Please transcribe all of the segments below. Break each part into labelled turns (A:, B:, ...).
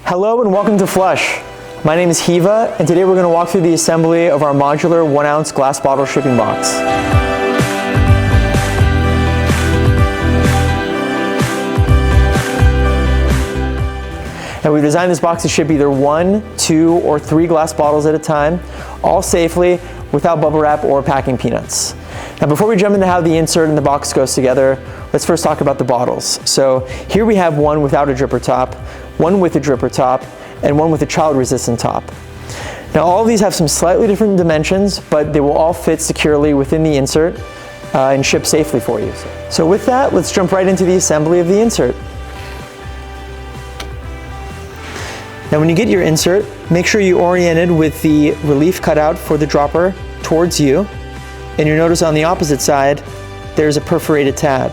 A: Hello and welcome to Flush. My name is Heeva, and today we're going to walk through the assembly of our modular 1-ounce glass bottle shipping box. Now we've designed this box to ship either 1, 2, or 3 glass bottles at a time, all safely, without bubble wrap or packing peanuts. Now before we jump into how the insert in the box goes together, let's first talk about the bottles. So here we have one without a dripper top, one with a dripper top, and one with a child-resistant top. Now all of these have some slightly different dimensions, but they will all fit securely within the insert and ship safely for you. So with that, let's jump right into the assembly of the insert. Now when you get your insert, make sure you orient it with the relief cutout for the dropper towards you, and you'll notice on the opposite side, there's a perforated tab.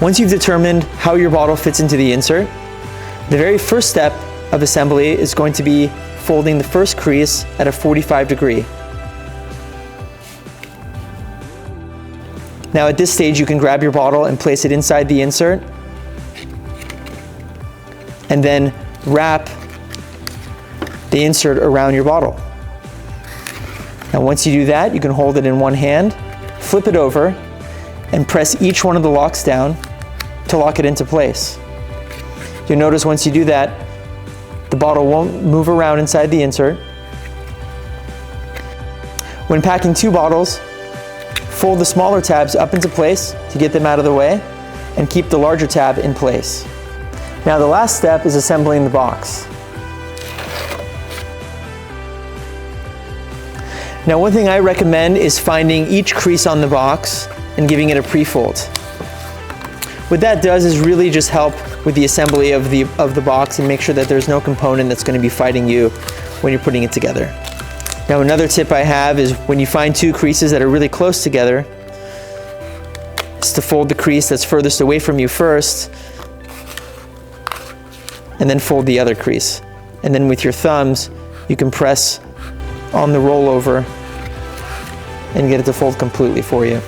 A: Once you've determined how your bottle fits into the insert, the very first step of assembly is going to be folding the first crease at a 45 degree. Now at this stage, you can grab your bottle and place it inside the insert, and then wrap the insert around your bottle. Now once you do that, you can hold it in one hand, flip it over, and press each one of the locks down to lock it into place. You'll notice once you do that, the bottle won't move around inside the insert. When packing 2 bottles, fold the smaller tabs up into place to get them out of the way, and keep the larger tab in place. Now the last step is assembling the box. Now one thing I recommend is finding each crease on the box and giving it a pre-fold. What that does is really just help with the assembly of the box and make sure that there's no component that's going to be fighting you when you're putting it together. Now another tip I have is when you find 2 creases that are really close together, is to fold the crease that's furthest away from you first, and then fold the other crease. And then with your thumbs, you can press on the rollover and get it to fold completely for you.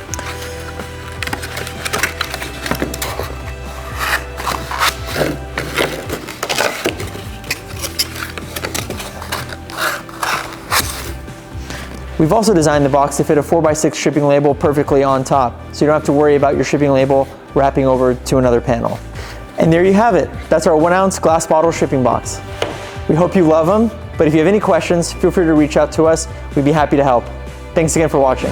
A: We've also designed the box to fit a 4x6 shipping label perfectly on top, so you don't have to worry about your shipping label wrapping over to another panel. And there you have it. That's our 1-ounce glass bottle shipping box. We hope you love them, but if you have any questions, feel free to reach out to us. We'd be happy to help. Thanks again for watching.